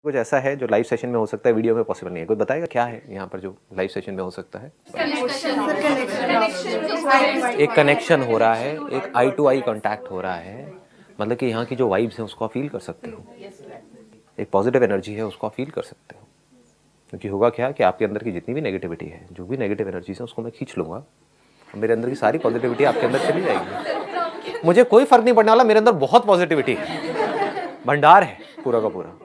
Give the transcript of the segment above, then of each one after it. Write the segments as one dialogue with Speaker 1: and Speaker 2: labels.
Speaker 1: कुछ ऐसा है जो लाइव सेशन में हो सकता है, वीडियो में पॉसिबल नहीं है। कोई बताएगा क्या है यहाँ पर जो लाइव सेशन में हो सकता है? एक कनेक्शन हो रहा है, एक आई टू आई कांटेक्ट हो रहा है, मतलब कि यहाँ की जो वाइब्स हैं उसको आप फील कर सकते हो, एक पॉजिटिव एनर्जी है उसको आप फील कर सकते हो। क्योंकि होगा क्या कि आपके अंदर की जितनी भी नेगेटिविटी है, जो भी नेगेटिव एनर्जीज है उसको मैं खींच लूँगा और मेरे अंदर की सारी पॉजिटिविटी आपके अंदर चली जाएगी। मुझे कोई फर्क नहीं पड़ने वाला, मेरे अंदर बहुत पॉजिटिविटी है, भंडार है पूरा का पूरा।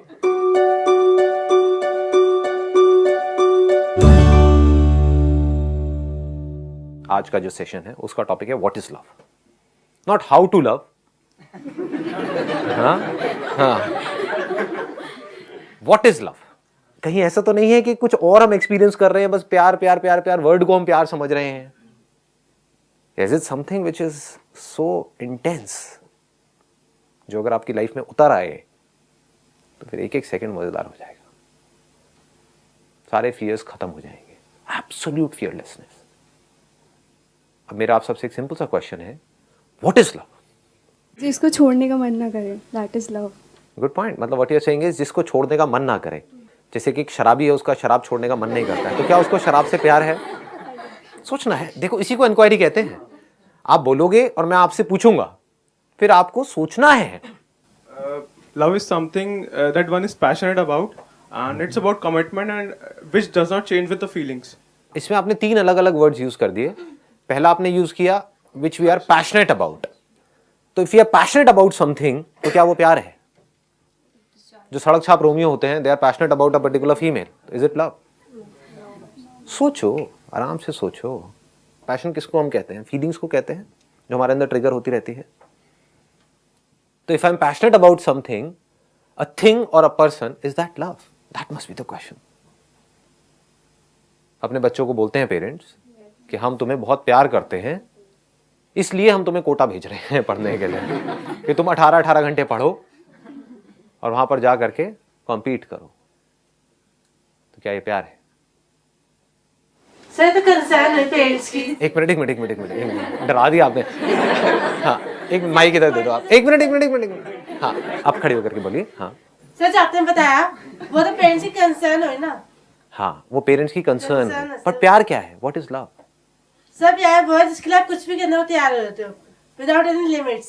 Speaker 1: आज का जो सेशन है उसका टॉपिक है what is love, not how to love. What is love. कहीं ऐसा तो नहीं है कि कुछ और हम एक्सपीरियंस कर रहे हैं, बस प्यार प्यार प्यार प्यार, वर्ड को हम प्यार समझ रहे हैं। Is it something which is so intense, जो अगर आपकी लाइफ में उतर आए तो फिर एक एक सेकंड मजेदार हो जाएगा, सारे फियर्स खत्म हो जाएंगे, एब्सोल्यूट फियरलेसनेस। अब मेरा आप सबसे एक सिंपल सा क्वेश्चन है, व्हाट इज लव?
Speaker 2: जिसको छोड़ने का मन ना करे, that is love.
Speaker 1: Good point. मतलब what you are saying is जिसको छोड़ने का मन ना करे। जैसे कि एक शराबी है, उसका शराब छोड़ने का मन नहीं करता है, तो क्या उसको शराब से प्यार है? सोचना है। देखो, इसी को इंक्वायरी कहते हैं। आप बोलोगे और मैं आपसे पूछूंगा, फिर आपको सोचना है।
Speaker 3: Love is something that one is passionate about, and it's about commitment and which does not change with the feelings.
Speaker 1: इसमें आपने 3 अलग अलग वर्ड्स यूज कर दिए। पहला आपने यूज किया which we are passionate about. तो if you are passionate about something, तो क्या वो प्यार है? जो सड़क छाप रोमियो होते हैं, they are passionate about a particular female, is it love? सोचो, आराम से सोचो। पैशन किसको हम कहते हैं? फीलिंग्स को कहते हैं, जो हमारे अंदर ट्रिगर होती रहती है। तो if I am passionate about something, a thing और a person, is that love? That must be the question. अपने बच्चों को बोलते हैं पेरेंट्स कि हम तुम्हें बहुत प्यार करते हैं, इसलिए हम तुम्हें कोटा भेज रहे हैं पढ़ने के लिए, कि तुम 18-18 घंटे पढ़ो और वहां पर जा करके कॉम्पीट करो। तो क्या ये प्यार है?
Speaker 4: सर, तो कंसर्न है पेरेंट्स की।
Speaker 1: एक मिनट, डरा दिया आपने। हाँ, एक माइक इधर दे दो आप। एक मिनट। हाँ, आप खड़े होकर के बोलिए। हाँ
Speaker 4: सर, आपने बताया वो तो पेरेंट्स की कंसर्न हो ना।
Speaker 1: हाँ, वो पेरेंट्स की कंसर्न है, पर प्यार क्या है? What is love?
Speaker 4: सब यार वो है जिसके लिए आप कुछ भी करने को तैयार हो जाते हो, विदाउट एनी लिमिट्स।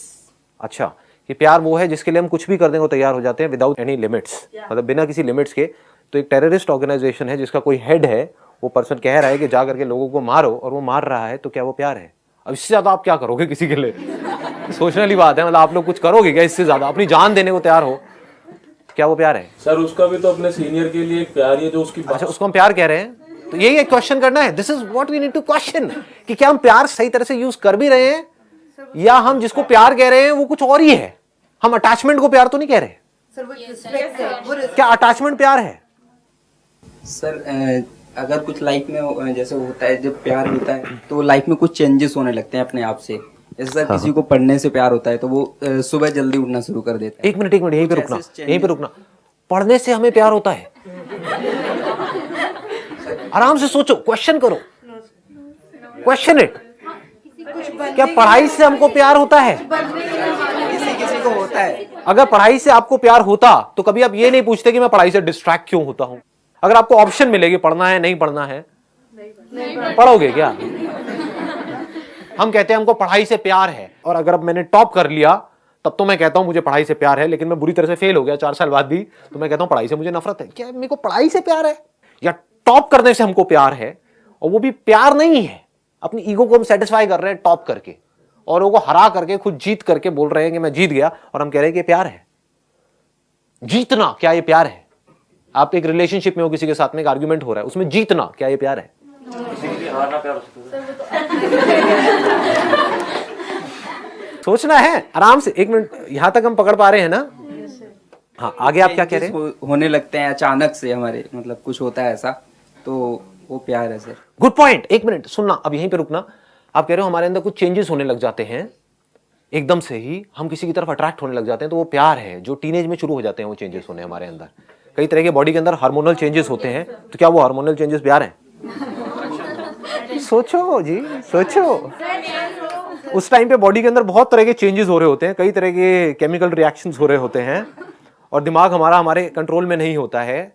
Speaker 1: अच्छा, ये प्यार वो है जिसके लिए हम कुछ भी करने को तैयार हो जाते हैं विदाउट एनी लिमिट्स, मतलब बिना किसी लिमिट्स के। तो एक टेररिस्ट ऑर्गेनाइजेशन है जिसका कोई हेड है, वो पर्सन कह रहा है कि जा करके लोगों को मारो, और वो मार रहा है, तो क्या वो प्यार है? अब इससे ज्यादा आप क्या करोगे किसी के लिए? सोचने वाली बात है। मतलब आप लोग कुछ करोगे क्या इससे ज्यादा? अपनी जान देने को तैयार हो, क्या वो प्यार है?
Speaker 5: सर, उसका भी तो अपने सीनियर के लिए एक प्यार है जो उसकी।
Speaker 1: अच्छा, उसको हम प्यार कह रहे हैं, तो यही एक क्वेश्चन करना है। This is what we need to question, कि क्या हम प्यार सही तरह से यूज कर भी रहे हैं, या हम जिसको प्यार कह रहे हैं वो कुछ और ही है। हम अटैचमेंट को प्यार तो नहीं कह रहे। क्या अटैचमेंट प्यार है?
Speaker 6: सर, अगर कुछ लाइफ में जैसे होता है, जब प्यार होता है तो लाइफ में कुछ चेंजेस होने लगते हैं अपने आप से। जैसे सर, किसी को पढ़ने से प्यार होता है तो वो सुबह जल्दी उठना शुरू कर देता है।
Speaker 1: एक मिनट, यहीं पे रुकना। पढ़ने से हमें प्यार होता है? आराम से सोचो, क्वेश्चन करो, क्वेश्चन इट। क्या पढ़ाई से हमको प्यार होता है?
Speaker 6: किसी को होता है।
Speaker 1: अगर पढ़ाई से आपको प्यार होता तो कभी आप ये नहीं पूछते कि मैं पढ़ाई से डिस्ट्रैक्ट क्यों होता हूं। अगर आपको ऑप्शन मिलेगी पढ़ना है नहीं पढ़ना है, पढ़ोगे क्या? हम कहते हैं हमको पढ़ाई से प्यार है, और अगर अब मैंने टॉप कर लिया तब तो मैं कहता हूं मुझे पढ़ाई से प्यार है, लेकिन मैं बुरी तरह से फेल हो गया 4 साल बाद भी, तो मैं कहता हूं पढ़ाई से मुझे नफरत है। क्या मेरे को पढ़ाई से प्यार है? या टॉप करने से हमको प्यार है, और वो भी प्यार नहीं है, अपनी ईगो को हम सेटिस्फाई कर रहे हैं टॉप करके, और वो हरा करके, खुद जीत करके बोल रहे हैं कि मैं जीत गया, और हम कह रहे हैं कि प्यार है। जीतना, क्या ये प्यार है? आप एक रिलेशनशिप में हो, किसी के साथ में एक आर्गुमेंट हो रहा है, उसमें जीतना, क्या ये प्यार है? सोचना है आराम से। 1 मिनट, यहां तक हम पकड़ पा रहे हैं ना? हाँ, आगे आप क्या कह रहे हैं?
Speaker 6: होने लगते हैं अचानक से, हमारे मतलब कुछ होता है ऐसा, तो वो प्यार है सर।
Speaker 1: Good point. 1 मिनट सुनना, अब यहीं पे रुकना। आप कह रहे हो हमारे अंदर कुछ चेंजेस होने लग जाते हैं, एकदम से ही हम किसी की तरफ अट्रैक्ट होने लग जाते हैं, तो वो प्यार है। जो टीनेज में शुरू हो जाते हैं वो चेंजेस होने हमारे अंदर, कई तरह के बॉडी के अंदर हार्मोनल चेंजेस होते हैं, तो क्या वो हार्मोनल चेंजेस प्यार हैं? सोचो जी, सोचो। उस टाइम पे बॉडी के अंदर बहुत तरह के चेंजेस हो रहे होते हैं, कई तरह के केमिकल रिएक्शंस हो रहे होते हैं, और दिमाग हमारा हमारे कंट्रोल में नहीं होता है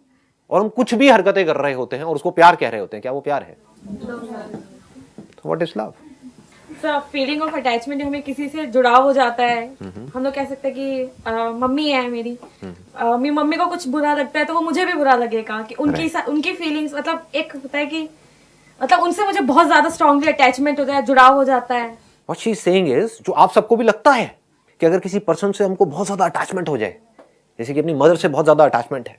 Speaker 1: और हम कुछ भी हरकतें कर रहे होते हैं और उसको प्यार कह रहे होते हैं, क्या वो प्यार है? What is love?
Speaker 7: Feeling of attachment, हमें किसी से जुड़ाव हो जाता है। हम लोग कह सकते हैं कि मम्मी है मेरी, मेरी मम्मी को कुछ बुरा लगता है तो वो मुझे भी बुरा लगेगा कि उनकी फीलिंग्स, मतलब एक होता है कि मतलब उनसे मुझे बहुत ज्यादा स्ट्रांगली अटैचमेंट होता है, जुड़ाव हो जाता है।
Speaker 1: What she is saying is, जो आप सबको भी लगता है कि अगर किसी पर्सन से हमको बहुत ज्यादा अटैचमेंट हो जाए, जैसे कि अपनी मदर से बहुत ज्यादा अटैचमेंट है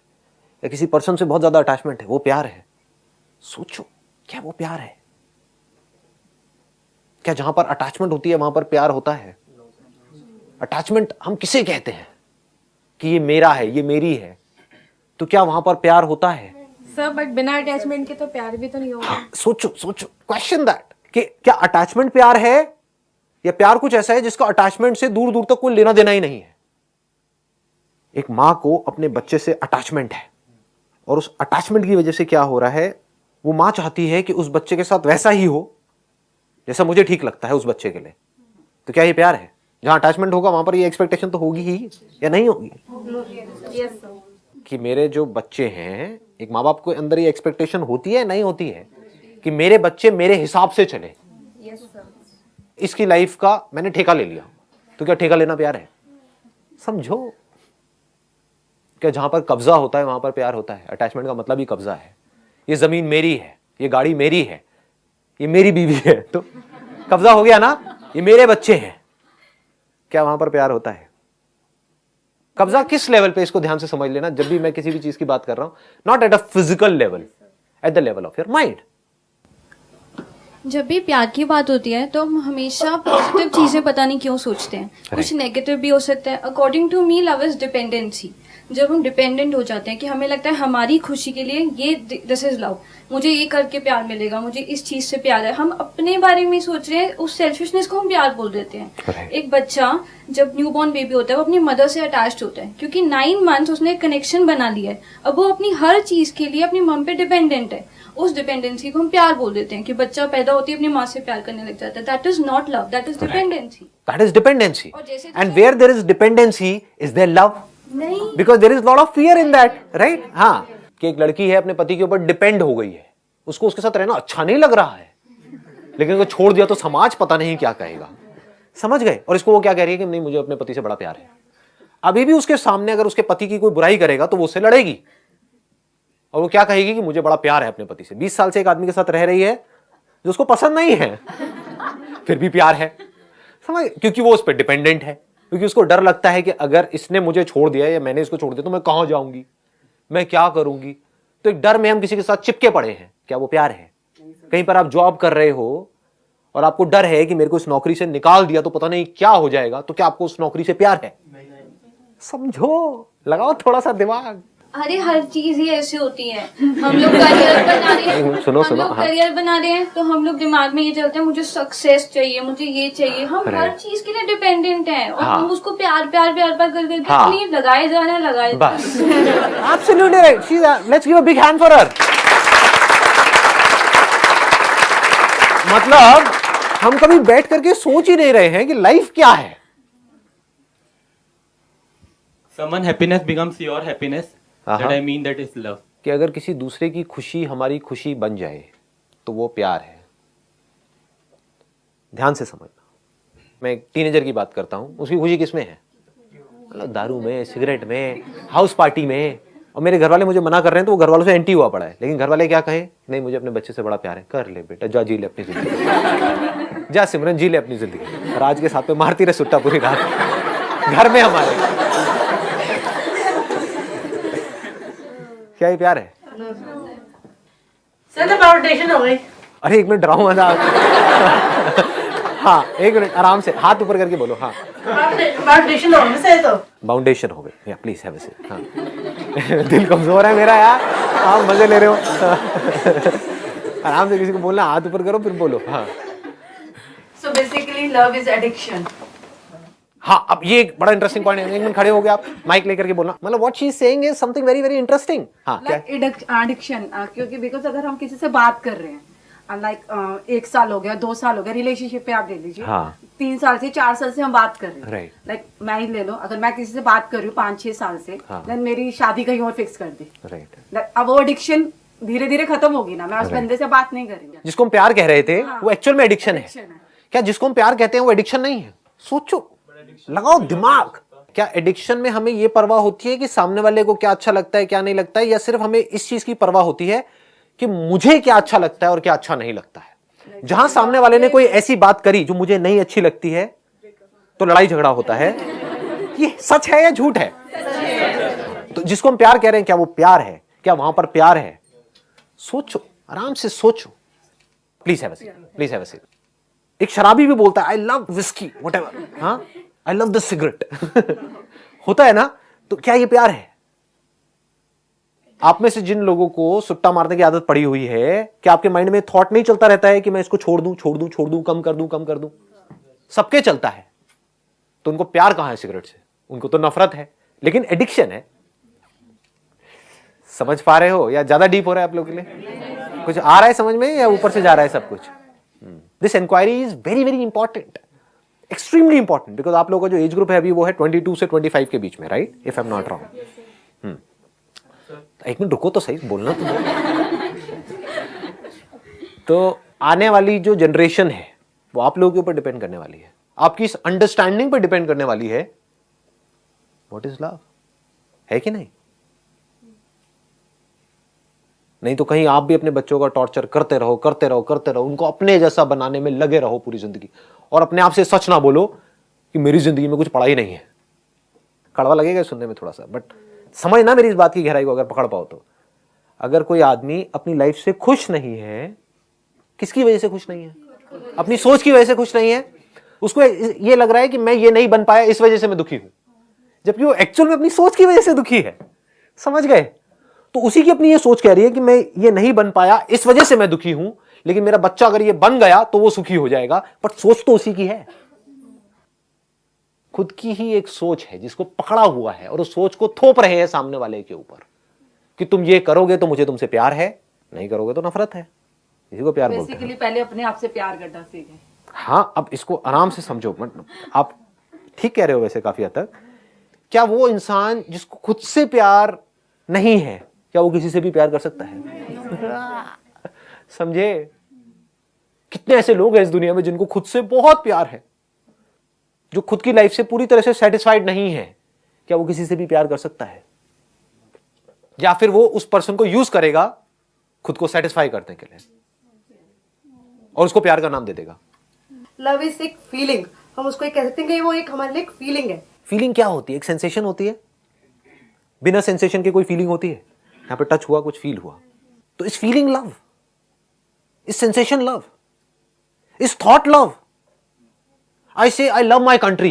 Speaker 1: या किसी पर्सन से बहुत ज्यादा अटैचमेंट है, वो प्यार है। सोचो, क्या वो प्यार है? क्या जहां पर अटैचमेंट होती है वहां पर प्यार होता है? अटैचमेंट हम किसे कहते हैं कि ये मेरा है, ये मेरी है, तो क्या वहां पर प्यार होता है?
Speaker 7: सर बट बिना अटैचमेंट के तो प्यार भी तो नहीं होगा।
Speaker 1: सोचो सोचो, क्वेश्चन दैट कि क्या अटैचमेंट प्यार है या प्यार कुछ ऐसा है जिसका अटैचमेंट से दूर दूर तक कोई लेना देना ही नहीं है? एक मां को अपने बच्चे से अटैचमेंट है और उस अटैचमेंट की वजह से क्या हो रहा है, वो मां चाहती है कि उस बच्चे के साथ वैसा ही हो जैसा मुझे ठीक लगता है उस बच्चे के लिए। तो क्या ये प्यार है? जहां अटैचमेंट होगा वहां पर ये एक्सपेक्टेशन तो होगी ही या नहीं होगी?
Speaker 7: Yes sir.
Speaker 1: कि मेरे जो बच्चे हैं, एक माँ बाप के अंदर ये एक्सपेक्टेशन होती है नहीं होती है कि मेरे बच्चे मेरे हिसाब से चले।
Speaker 7: Yes sir.
Speaker 1: इसकी लाइफ का मैंने ठेका ले लिया, तो क्या ठेका लेना प्यार है? समझो, क्या जहां पर कब्जा होता है वहां पर प्यार होता है? अटैचमेंट का मतलब ही कब्जा है। ये जमीन मेरी है, ये गाड़ी मेरी है, ये मेरी बीवी है, तो कब्जा हो गया ना, ये मेरे बच्चे हैं। क्या वहां पर प्यार होता है? कब्जा किस लेवल पे, इसको ध्यान से समझ लेना जब भी मैं किसी भी चीज की बात कर रहा हूं, not at a physical level, at the level of your mind.
Speaker 8: जब भी प्यार की बात होती है तो हम हमेशा पॉजिटिव चीजें पता नहीं क्यों सोचते हैं, कुछ नेगेटिव भी हो सकता है। According to me love is dependency. जब हम डिपेंडेंट हो जाते हैं कि हमें लगता है हमारी खुशी के लिए ये दिस इज लव, मुझे ये करके प्यार मिलेगा, मुझे इस चीज से प्यार है, हम अपने बारे में सोच रहे हैं, उस सेल्फिशनेस को हम प्यार बोल देते हैं। एक बच्चा जब न्यूबॉर्न बेबी होता है वो अपनी मदर से अटैच्ड होता है क्योंकि 9 मंथ्स उसने कनेक्शन बना लिया है। अब वो अपनी हर चीज के लिए अपनी मम पे डिपेंडेंट है। उस डिपेंडेंसी को हम प्यार बोल देते हैं कि बच्चा पैदा होती है अपनी माँ से प्यार करने लग जाता है। That is not love, that is dependency.
Speaker 1: That is dependency.
Speaker 8: और जैसे
Speaker 1: and where there is dependency is there love?
Speaker 8: नहीं,
Speaker 1: because there is lot of fear in that, right? हाँ, कि एक लड़की है अपने पति के ऊपर डिपेंड हो गई है, उसको उसके साथ रहना अच्छा नहीं लग रहा है, लेकिन अगर छोड़ दिया तो समाज पता नहीं क्या कहेगा। समझ गए? और इसको वो क्या कह रही है कि नहीं, मुझे अपने पति से बड़ा प्यार है। अभी भी उसके सामने अगर उसके पति की कोई बुराई करेगा तो वो उससे लड़ेगी और वो क्या कहेगी कि मुझे बड़ा प्यार है अपने पति से। 20 साल से एक आदमी के साथ रह रही है जो उसको पसंद नहीं है, फिर भी प्यार है। समझ? क्योंकि वो उस पर डिपेंडेंट है, क्योंकि उसको डर लगता है कि अगर इसने मुझे छोड़ दिया या मैंने इसको छोड़ दिया तो मैं कहां जाऊंगी, मैं क्या करूंगी। तो एक डर में हम किसी के साथ चिपके पड़े हैं। क्या वो प्यार है? कहीं पर आप जॉब कर रहे हो और आपको डर है कि मेरे को इस नौकरी से निकाल दिया तो पता नहीं क्या हो जाएगा, तो क्या आपको उस नौकरी से प्यार है? समझो, लगाओ थोड़ा सा दिमाग।
Speaker 8: अरे हर चीज ही ऐसी होती है। हम लोग करियर बना रहे हैं,
Speaker 1: सुनो,
Speaker 8: हम लोग करियर बना रहे हैं तो हम लोग दिमाग में ये चलते हैं मुझे सक्सेस चाहिए, मुझे ये चाहिए। हम हर चीज के लिए डिपेंडेंट हैं और हम उसको प्यार प्यार प्यार प्यार कर करके प्लीज लगाए जा रहे हैं, लगाए।
Speaker 1: बस, absolutely right. She is, let's give a big hand for her. मतलब हम कभी बैठ करके सोच ही नहीं रहे हैं कि लाइफ क्या है।
Speaker 9: Someone happiness becomes your happiness. That I mean that is love.
Speaker 1: कि अगर किसी दूसरे की खुशी हमारी खुशी बन जाए तो वो प्यार है। ध्यान से समझना, मैं एक टीनेजर की बात करता हूं, उसकी खुशी किसमें है? मतलब दारू में, सिगरेट में, हाउस पार्टी में। और मेरे घर वाले मुझे मना कर रहे हैं तो वो घर वालों से एंटी हुआ पड़ा है, लेकिन घर वाले क्या कहें? नहीं, मुझे अपने बच्चे से बड़ा प्यार है। कर ले बेटा, जा जी ले अपनी जिंदगी, जा सिमरन जी ले अपनी जिंदगी। राज के साथ में मारती रहे सुट्टा पूरी रात घर में हमारे। क्या ये प्यार है?
Speaker 4: सर बाउंडेशन हो गई।
Speaker 1: अरे एक मिनट, डराओ मजाक। हाँ, एक मिनट, आराम से हाथ ऊपर करके बोलो। हाँ,
Speaker 4: बाउंडेशन हो गई सही तो।
Speaker 1: बाउंडेशन हो गई। या प्लीज हैव अ सीट। हाँ दिल कमजोर है मेरा यार, आप मजे ले रहे हो। आराम से किसी को बोलना, हाथ ऊपर करो फिर बोलो। हाँ,
Speaker 10: So basically love is addiction.
Speaker 1: हाँ, अब ये एक बड़ा इंटरेस्टिंग पॉइंट है। एक मिनट खड़े हो गए आप, माइक लेकर के बोलना। मतलब what she is saying is something very very interesting. हाँ, क्या
Speaker 10: एडिक्शन, क्योंकि बिकॉज अगर हम किसी से बात कर रहे हैं, लाइक 1 साल हो गया, 2 साल हो गया, रिलेशनशिप पे आप ले लीजिए,
Speaker 1: हाँ।
Speaker 10: 3 साल से 4 साल से हम बात कर रहे हैं,
Speaker 1: Right.
Speaker 10: लाइक मैं ही ले लो, अगर मैं किसी से बात कर रही हूँ 5-6 साल से,
Speaker 1: हाँ।
Speaker 10: देन मेरी शादी कहीं और फिक्स कर दी,
Speaker 1: राइट।
Speaker 10: अब वो एडिक्शन धीरे धीरे खत्म होगी ना, मैं उस बंदे से बात नहीं करेंगे।
Speaker 1: जिसको हम प्यार कह रहे थे वो एक्चुअल में एडिक्शन है।
Speaker 10: Addiction है।
Speaker 1: क्या जिसको हम प्यार कहते हैं वो एडिक्शन नहीं है? सोचो, लगाओ दिमाग। क्या एडिक्शन में हमें ये परवाह होती है कि सामने वाले को क्या अच्छा लगता है क्या नहीं लगता है, या सिर्फ हमें इस चीज की परवाह होती है कि मुझे क्या अच्छा लगता है और क्या अच्छा नहीं लगता है? जहां सामने वाले ने कोई ऐसी बात करी जो मुझे नहीं अच्छी लगती है तो लड़ाई झगड़ा होता है। ये सच है या झूठ है? तो जिसको हम प्यार कह रहे हैं क्या वो प्यार है? क्या वहां पर प्यार है? सोचो, आराम से सोचो। Please have a seat, please have a seat. एक शराबी भी बोलता है आई लव विस्की व्हाटएवर, हाँ, आई लव द सिगरेट। होता है ना? तो क्या ये प्यार है? आप में से जिन लोगों को सुट्टा मारने की आदत पड़ी हुई है, क्या आपके माइंड में थॉट नहीं चलता रहता है कि मैं इसको छोड़ दूं, छोड़ दूं, छोड़ दूं, कम कर दूं, कम कर दूं? सबके चलता है। तो उनको प्यार कहां है सिगरेट से? उनको तो नफरत है, लेकिन एडिक्शन है। समझ पा रहे हो या ज्यादा डीप हो रहा है आप लोगों के लिए? कुछ आ रहा है समझ में या ऊपर से जा रहा है सब कुछ? This inquiry is very very important, extremely important, because आप लोगों का जो एज ग्रुप है अभी वो है 22 से 25 के बीच में, right? If I am not wrong. एक मिनट रुको तो सही, बोलना तो तो आने वाली जो जनरेशन है वो आप लोगों के ऊपर डिपेंड करने वाली है, आपकी इस अंडरस्टैंडिंग पर डिपेंड करने वाली है व्हाट इज लव, है कि नहीं? नहीं तो कहीं आप भी अपने बच्चों का टॉर्चर करते रहो, करते रहो, करते रहो, उनको अपने जैसा बनाने में लगे रहो पूरी जिंदगी, और अपने आप से सच ना बोलो कि मेरी जिंदगी में कुछ पड़ा ही नहीं है। कड़वा लगेगा सुनने में थोड़ा सा, बट समझना मेरी इस बात की गहराई को अगर पकड़ पाओ तो। अगर कोई आदमी अपनी लाइफ से खुश नहीं है, किसकी वजह से खुश नहीं है? अपनी सोच की वजह से खुश नहीं है। उसको ये लग रहा है कि मैं ये नहीं बन पाया इस वजह से मैं दुखी हूं, जबकि वो एक्चुअल में अपनी सोच की वजह से दुखी है। समझ गए? तो उसी की अपनी ये सोच कह रही है कि मैं ये नहीं बन पाया इस वजह से मैं दुखी हूं, लेकिन मेरा बच्चा अगर ये बन गया तो वो सुखी हो जाएगा। बट सोच तो उसी की है, खुद की ही एक सोच है जिसको पकड़ा हुआ है, और उस सोच को थोप रहे हैं सामने वाले के ऊपर कि तुम ये करोगे तो मुझे तुमसे प्यार है, नहीं करोगे तो नफरत है। इसी को प्यार बोलते हैं।
Speaker 10: बेसिकली पहले अपने आप से प्यार करना सीखें।
Speaker 1: हाँ, अब इसको आराम से समझो। आप ठीक कह रहे हो वैसे काफी हद तक। क्या वो इंसान जिसको खुद से प्यार नहीं है, क्या वो किसी से भी प्यार कर सकता है? समझे? कितने ऐसे लोग हैं इस दुनिया में जिनको खुद से बहुत प्यार है, जो खुद की लाइफ से पूरी तरह से सेटिस्फाइड नहीं है। क्या वो किसी से भी प्यार कर सकता है? या फिर वो उस पर्सन को यूज करेगा खुद को सेटिस्फाई करने के लिए, और उसको प्यार का नाम दे देगा।
Speaker 11: लव इज एक फीलिंग, हम उसको कह सकते हैं कि वो एक हमारे लिए एक फीलिंग है।
Speaker 1: फीलिंग क्या होती है? एक सेंसेशन होती है। बिना सेंसेशन के कोई फीलिंग होती है? यहां पे टच हुआ, कुछ फील हुआ, तो इस फीलिंग लव, इस सेंसेशन लव, इस thought love. I say I love my country.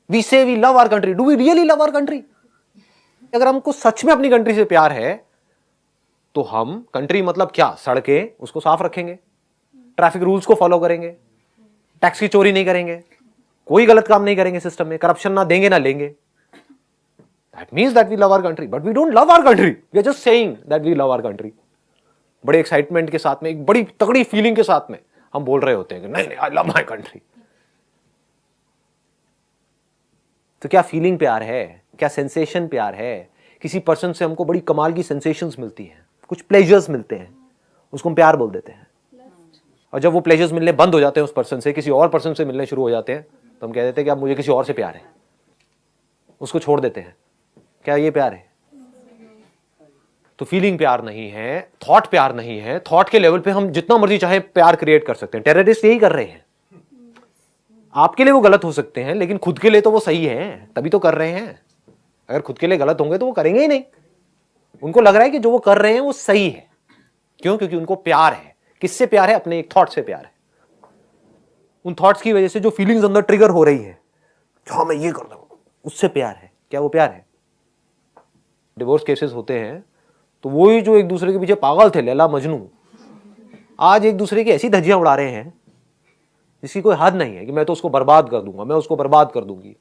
Speaker 1: We say we love our country. Do we really love our country? अगर हमको सच में अपनी कंट्री से प्यार है तो हम, कंट्री मतलब क्या, सड़कें, उसको साफ रखेंगे, ट्रैफिक रूल्स को फॉलो करेंगे, टैक्स की चोरी नहीं करेंगे, कोई गलत काम नहीं करेंगे सिस्टम में, करप्शन ना देंगे ना लेंगे। That means that we love our country, but we don't love our country. We are just saying that we love our country. बड़े एक्साइटमेंट के साथ में, एक बड़ी तगड़ी फीलिंग के साथ में हम बोल रहे होते हैं कि नहीं नहीं, I love my country. तो क्या फीलिंग प्यार है? क्या सेंसेशन प्यार है? किसी पर्सन से हमको बड़ी कमाल की सेंसेशंस मिलती हैं, कुछ प्लेजर्स मिलते हैं, उसको हम प्यार बोल देते हैं। और जब वो प्लेजर्स मिलने बंद हो जाते हैं उस पर्सन से, किसी और पर्सन से मिलने शुरू हो जाते हैं, तो हम कह देते हैं कि अब मुझे किसी और से प्यार है, उसको छोड़ देते हैं। क्या ये प्यार है? तो फीलिंग प्यार नहीं है, थॉट प्यार नहीं है। थॉट के लेवल पे हम जितना मर्जी चाहे प्यार क्रिएट कर सकते हैं। टेररिस्ट यही कर रहे हैं। आपके लिए वो गलत हो सकते हैं, लेकिन खुद के लिए तो वो सही है, तभी तो कर रहे हैं। अगर खुद के लिए गलत होंगे तो वो करेंगे ही नहीं। उनको लग रहा है कि जो वो कर रहे हैं वो सही है। क्यों? क्योंकि उनको प्यार है। किससे प्यार है? अपने एक थॉट से प्यार है। उन थॉट्स की वजह से जो फीलिंग्स अंदर ट्रिगर हो रही है, हाँ मैं ये कर रहा हूं, उससे प्यार है। क्या वो प्यार है? डिवोर्स केसेस होते हैं तो वही जो एक दूसरे के पीछे पागल थे, लैला मजनू, आज एक दूसरे की ऐसी धज्जियां उड़ा रहे हैं जिसकी कोई हद नहीं है कि मैं तो उसको बर्बाद कर दूंगा, मैं उसको बर्बाद कर दूंगी।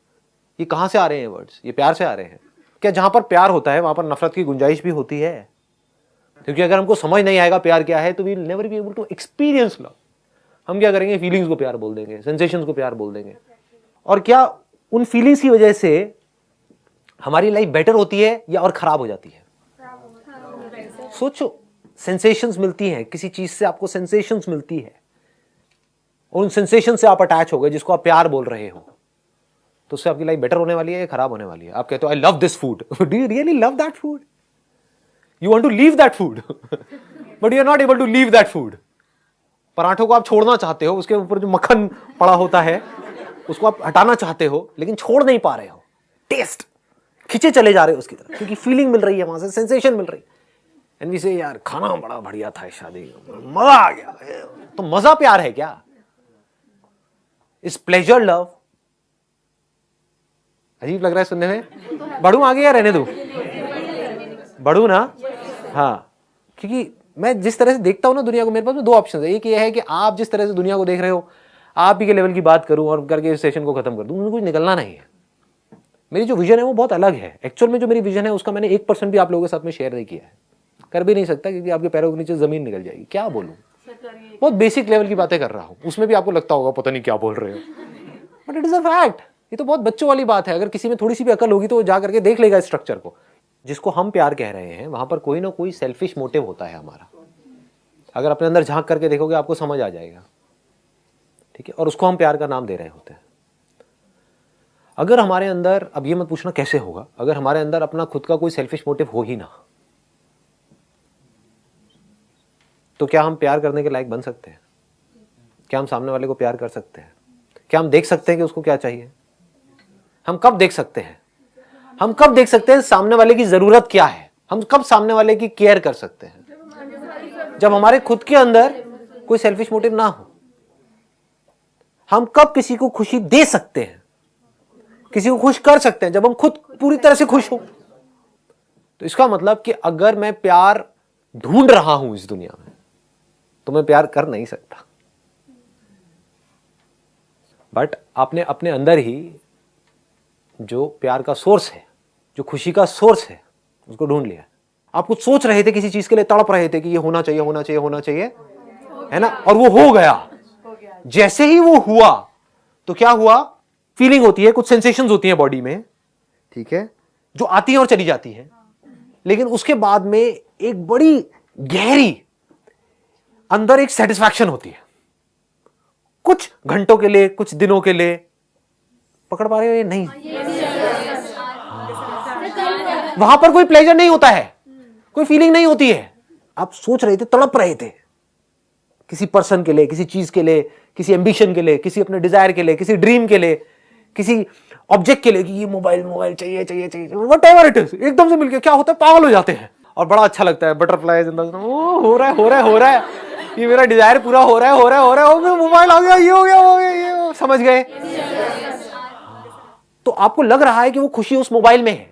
Speaker 1: ये कहां से आ रहे हैं वर्ड्स? ये प्यार से आ रहे हैं। क्या जहां पर प्यार होता है वहां पर नफरत की गुंजाइश भी होती है? क्योंकि अगर हमको समझ नहीं आएगा प्यार क्या है तो we will never be able to experience love. हम क्या करेंगे, फीलिंग्स को प्यार बोल देंगे, सेंसेशंस को प्यार बोल देंगे। और क्या उन फीलिंग्स की वजह से हमारी लाइफ बेटर होती है या और खराब हो जाती है? सोचो, सेंसेशंस मिलती हैं, किसी चीज से आपको सेंसेशंस मिलती है और उन सेंसेशन से आप अटैच हो गए जिसको आप प्यार बोल रहे हो, तो उससे आपकी लाइफ बेटर होने वाली है या खराब होने वाली है? आप कहते हो I love this food, do you really love that food? You want to leave that food but you are not able to leave that food. पराठों को आप छोड़ना चाहते हो, उसके ऊपर जो मक्खन पड़ा होता है उसको आप हटाना चाहते हो, लेकिन छोड़ नहीं पा रहे हो। टेस्ट खींचे चले जा रहे हो उसकी तरफ, क्योंकि फीलिंग मिल रही है वहां से, सेंसेशन मिल रही है। एंड वी से यार खाना बड़ा बढ़िया था शादी, मजा आ गया। तो मजा प्यार है क्या? इस प्लेजर लव? अजीब लग रहा है सुनने में। बढ़ू आगे या रहने दो? बढ़ू ना? हाँ, क्योंकि मैं जिस तरह से देखता हूं ना दुनिया को, मेरे पास में दो ऑप्शन है। एक ये है कि आप जिस तरह से दुनिया को देख रहे हो आप ही के लेवल की बात करूं और करके इस सेशन को खत्म कर दूं, मुझे कुछ निकलना नहीं है। मेरी जो विजन है वो बहुत अलग है। एक्चुअल में जो मेरी विजन है उसका मैंने 1% भी आप लोगों के साथ में शेयर नहीं किया है, कर भी नहीं सकता, क्योंकि आपके पैरों के नीचे जमीन निकल जाएगी। क्या बोलूं, बहुत बेसिक लेवल की बातें कर रहा हूं, उसमें भी आपको लगता होगा पता नहीं क्या बोल रहे हो, but it is a fact. ये तो बहुत बच्चों वाली बात है। अगर किसी में थोड़ी सी भी अकल होगी तो वो जा करके देख लेगा स्ट्रक्चर को। जिसको हम प्यार कह रहे हैं वहां पर कोई ना कोई सेल्फिश मोटिव होता है हमारा। अगर अपने अंदर झांक करके देखोगे आपको समझ आ जाएगा, ठीक है? और उसको हम प्यार का नाम दे रहे होते हैं। अगर हमारे अंदर, अब ये मत पूछना कैसे होगा, अगर हमारे अंदर अपना खुद का कोई सेल्फिश मोटिव हो ही ना, तो क्या हम प्यार करने के लायक बन सकते हैं? क्या हम सामने वाले को प्यार कर सकते हैं? क्या हम देख सकते हैं कि उसको क्या चाहिए? हम कब देख सकते हैं? हम कब देख सकते हैं सामने वाले की जरूरत क्या है? हम कब सामने वाले की केयर कर सकते हैं? जब हमारे खुद के अंदर कोई सेल्फिश मोटिव ना हो। हम कब किसी को खुशी दे सकते हैं, किसी को खुश कर सकते हैं? जब हम खुद पूरी तरह से खुश हो। तो इसका मतलब कि अगर मैं प्यार ढूंढ रहा हूं इस दुनिया में तो मैं प्यार कर नहीं सकता। बट आपने अपने अंदर ही जो प्यार का सोर्स है, जो खुशी का सोर्स है, उसको ढूंढ लिया। आप कुछ सोच रहे थे, किसी चीज के लिए तड़प रहे थे कि ये होना चाहिए, होना चाहिए, होना चाहिए, है ना? और वो हो गया। जैसे ही वो हुआ तो क्या हुआ? फीलिंग होती है, कुछ सेंसेशंस होती हैं बॉडी में, ठीक है, जो आती हैं और चली जाती हैं। लेकिन उसके बाद में एक बड़ी गहरी अंदर एक सेटिस्फैक्शन होती है, कुछ घंटों के लिए, कुछ दिनों के लिए। पकड़ पा रहे हो ये? नहीं। वहां पर कोई प्लेजर नहीं होता है, कोई फीलिंग नहीं होती है। आप सोच रहे थे, तड़प रहे थे किसी पर्सन के लिए, किसी चीज के लिए, किसी एम्बिशन के लिए, किसी अपने डिजायर के लिए, किसी ड्रीम के लिए, किसी ऑब्जेक्ट के लिए कि ये मोबाइल मोबाइल चाहिए चाहिए चाहिए, व्हाटएवर इट इज। एकदम से मिलके क्या होता है, पागल हो जाते हैं और बड़ा अच्छा लगता है। बटरफ्लाइज इन द हो रहा है, हो रहा है, हो रहा है, ये मेरा डिजायर पूरा हो रहा है, हो रहा है, हो रहा है, हो मोबाइल आ गया, ये हो गया, हो गया, ये समझ गए? तो आपको लग रहा है कि वो खुशी उस मोबाइल में है,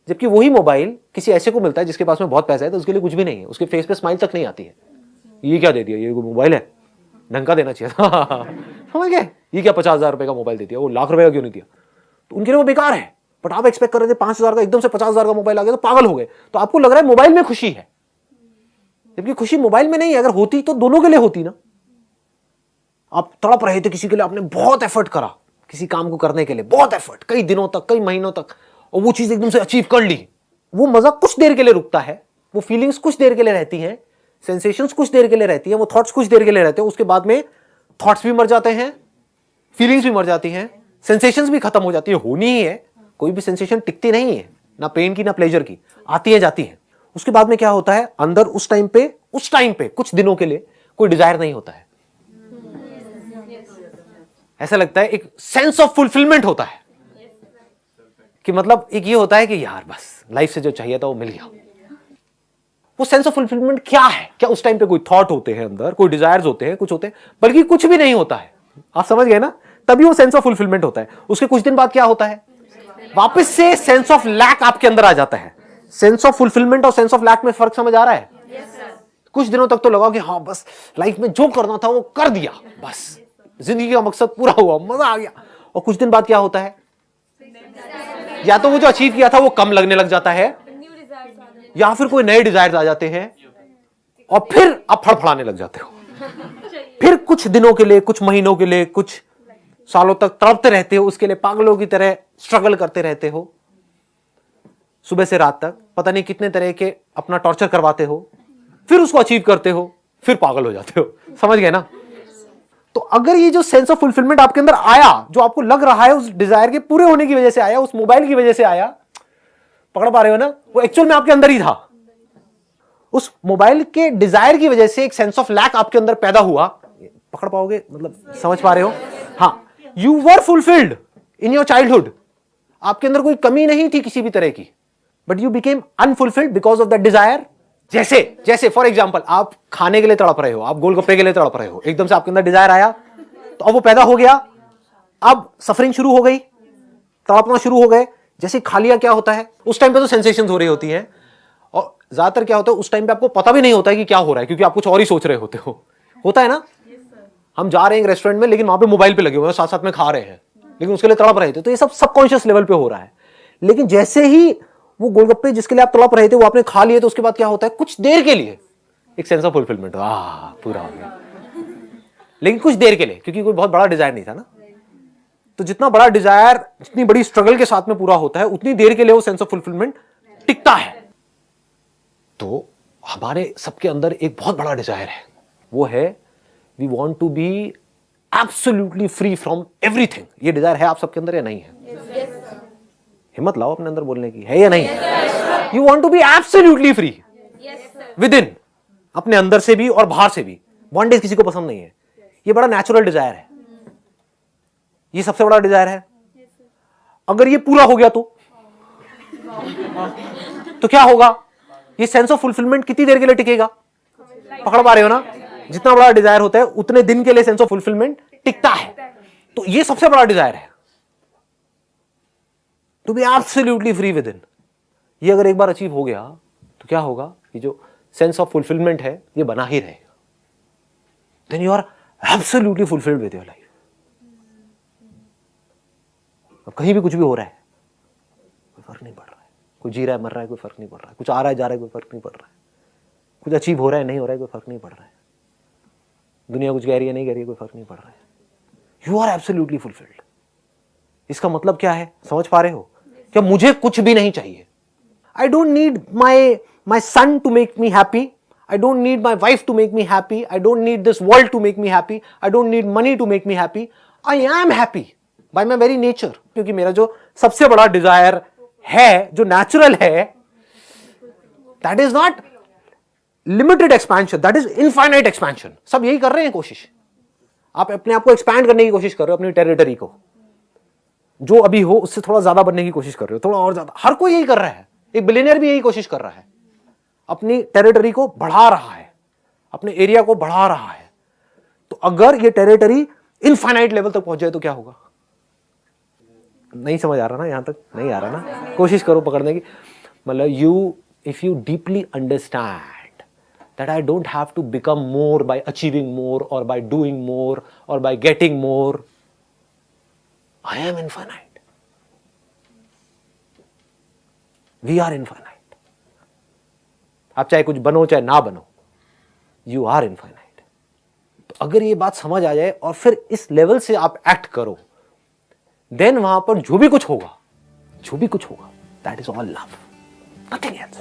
Speaker 1: जबकि वही मोबाइल किसी ऐसे को मिलता है जिसके पास में बहुत पैसा है तो उसके लिए कुछ भी नहीं है, उसके फेस पे स्माइल तक नहीं आती है। ये क्या दे दिया, ये मोबाइल है, ढंग का देना चाहिए था। समझ गए? ये क्या 50,000 रुपए का मोबाइल दे दिया, वो लाख रुपए का क्यों नहीं दिया? तो उनके लिए वो बेकार है। बट आप एक्सपेक्ट कर रहे थे 5,000 का, एकदम से 50,000 का मोबाइल आ गया तो पागल हो गए। तो आपको लग रहा है मोबाइल में खुशी है, जबकि खुशी मोबाइल में नहीं है। अगर होती तो दोनों के लिए होती ना। आप तड़प रहे थे किसी के लिए, आपने बहुत एफर्ट करा किसी काम को करने के लिए, बहुत एफर्ट, कई दिनों तक, कई महीनों तक, और वो चीज एकदम से अचीव कर ली। वो मजा कुछ देर के लिए रुकता है, वो फीलिंग्स कुछ देर के लिए रहती हैं, सेंसेशंस कुछ देर के लिए रहती है, वो थॉट्स कुछ देर के लिए रहते हैं। उसके बाद में थॉट्स भी मर जाते हैं, फीलिंग्स भी मर जाती हैं, सेंसेशंस भी खत्म हो जाती है। होनी ही है, कोई भी सेंसेशन टिकती नहीं है, ना पेन की ना प्लेजर की, आती है जाती है। उसके बाद में क्या होता है, अंदर उस टाइम पे कुछ दिनों के लिए कोई डिजायर नहीं होता है। ऐसा लगता है, एक सेंस ऑफ फुलफिलमेंट होता है कि मतलब एक ये होता है कि यार बस लाइफ से जो चाहिए था वो मिल गया। वो सेंस ऑफ फुलफिलमेंट क्या है? क्या उस टाइम पे कोई थॉट होते हैं अंदर, कोई डिजायर्स होते हैं, कुछ होते हैं, बल्कि कुछ भी नहीं होता है। आप समझ गए ना? तभी वो सेंस ऑफ फुलफिलमेंट होता है। उसके कुछ दिन बाद क्या होता है, वापस से सेंस ऑफ लैक आपके अंदर आ जाता है। सेंस ऑफ फुलफिलमेंट और सेंस ऑफ लैक में फर्क समझ आ रहा है? कुछ दिनों तक तो लगा कि हाँ बस लाइफ में जो करना था वो कर दिया, बस जिंदगी का मकसद पूरा हुआ, मजा आ गया। और कुछ दिन बाद क्या होता है, या तो वो जो अचीव किया था वो कम लगने लग जाता है, या फिर कोई नए डिजायर्स आ जाते हैं, और फिर आप फड़फड़ाने लग जाते हो, फिर कुछ दिनों के लिए, कुछ महीनों के लिए, कुछ सालों तक तड़पते रहते हो, उसके लिए पागलों की तरह स्ट्रगल करते रहते हो, सुबह से रात तक पता नहीं कितने तरह के अपना टॉर्चर करवाते हो, फिर उसको अचीव करते हो, फिर पागल हो जाते हो। समझ गए ना? तो अगर ये जो सेंस ऑफ फुलफिलमेंट आपके अंदर आया, जो आपको लग रहा है उस डिजायर के पूरे होने की वजह से आया, उस मोबाइल की वजह से आया, पकड़ पा रहे हो ना? वो एक्चुअल में आपके अंदर ही था। उस मोबाइल के डिजायर की वजह से एक सेंस ऑफ लैक आपके अंदर पैदा हुआ। पकड़ पाओगे? मतलब समझ पा रहे हो? हाँ, you were fulfilled in your childhood, आपके अंदर कोई कमी नहीं थी किसी भी तरह की, but you became unfulfilled because of that desire. जैसे फॉर एग्जाम्पल, आप खाने के लिए तड़प रहे हो, आप गोलगप्पे के लिए तड़प रहे हो, एकदम से आपके अंदर डिजायर आया, तो अब वो पैदा हो गया, अब सफरिंग शुरू हो गई, तड़पना शुरू हो गए। जैसे खा लिया, क्या होता है उस टाइम पे? तो सेंसेशंस हो रही होती हैं, और ज्यादातर क्या होता है उस टाइम पे आपको पता भी नहीं होता है कि क्या हो रहा है, क्योंकि आप कुछ और ही सोच रहे होते हो। होता है ना? हम जा रहे हैं एक रेस्टोरेंट में, लेकिन वहां पे मोबाइल पे लगे हुए हैं, साथ साथ में खा रहे हैं, लेकिन उसके लिए तड़प रहे थे। तो ये सब सबकॉन्शियस लेवल पे हो रहा है। लेकिन जैसे ही वो गोलगप्पे जिसके लिए आप तड़प रहे थे वो आपने खा लिए, तो उसके बाद क्या होता है? कुछ देर के लिए एक सेंस ऑफ फुलफिलमेंट, पूरा हो गया, लेकिन कुछ देर के लिए, क्योंकि कोई बहुत बड़ा डिजायर नहीं था ना। तो जितना बड़ा डिजायर, जितनी बड़ी स्ट्रगल के साथ में पूरा होता है, उतनी देर के लिए वो सेंस ऑफ फुलफिलमेंट टिकता है। तो हमारे सबके अंदर एक बहुत बड़ा डिजायर है, वो है we want to be absolutely free from everything. ये डिजायर है आप सबके अंदर या नहीं है? हिम्मत लाओ अपने अंदर बोलने की, है या नहीं? You want to be absolutely free within, अपने अंदर से भी और बाहर से भी। बॉन्डेज किसी को पसंद नहीं है, ये बड़ा नेचुरल डिजायर है, ये सबसे बड़ा डिजायर है। अगर ये पूरा हो गया तो क्या होगा? ये सेंस ऑफ फुलफिलमेंट कितनी देर के लिए टिकेगा? पकड़ पा रहे हो ना? जितना बड़ा डिजायर होता है उतने दिन के लिए सेंस ऑफ फुलफिलमेंट टिकता है। तो ये सबसे बड़ा डिजायर है, to be absolutely free within. ये अगर एक बार अचीव हो गया तो क्या होगा? ये जो सेंस ऑफ फुलफिलमेंट है ये बना ही रहेगा। Then you are absolutely fulfilled with your life. अब कहीं भी कुछ भी हो रहा है, कोई फर्क नहीं पड़ रहा है, कोई जी रहा है मर रहा है, कोई फर्क नहीं पड़ रहा है, कुछ आ रहा है जा रहा है, कोई फर्क नहीं पड़ रहा है, कुछ अचीव हो रहा है नहीं हो रहा है, कोई फर्क नहीं पड़ रहा है, दुनिया कुछ कह रही है नहीं कह रही है, कोई फर्क नहीं पड़ रहा है। You are absolutely fulfilled. इसका मतलब क्या है? समझ पा रहे हो? क्या मुझे कुछ भी नहीं चाहिए। I don't need my son to make me happy, I don't need my wife to make me happy, I don't need this world to make me happy, I don't need money to make me happy, I am happy by my very nature। क्योंकि मेरा जो सबसे बड़ा desire है, जो natural है, that is not limited expansion, that is infinite expansion। सब यही कर रहे हैं कोशिश, आप अपने आप को एक्सपैंड करने की कोशिश कर रहे हो, अपनी टेरिटरी को, जो अभी हो उससे थोड़ा ज्यादा बनने की कोशिश कर रहे हो, थोड़ा और ज्यादा। हर कोई यही कर रहा है, एक बिलियनियर भी यही कोशिश कर रहा है, अपनी टेरिटरी को बढ़ा रहा है, अपने एरिया को बढ़ा रहा है। तो अगर ये टेरिटरी इनफाइनाइट लेवल तक पहुंच जाए तो क्या होगा? नहीं समझ आ रहा ना? यहां तक नहीं आ रहा ना? कोशिश करो पकड़ने की। मतलब if you deeply understand that I don't have to become more by achieving more और बाय डूइंग मोर और by getting more, I am infinite, we are infinite. आप चाहे कुछ बनो चाहे ना बनो, यू आर इनफाइनाइट। तो अगर ये बात समझ आ जाए और फिर इस लेवल से आप एक्ट करो, देन वहां पर जो भी कुछ होगा, that is all love, nothing else.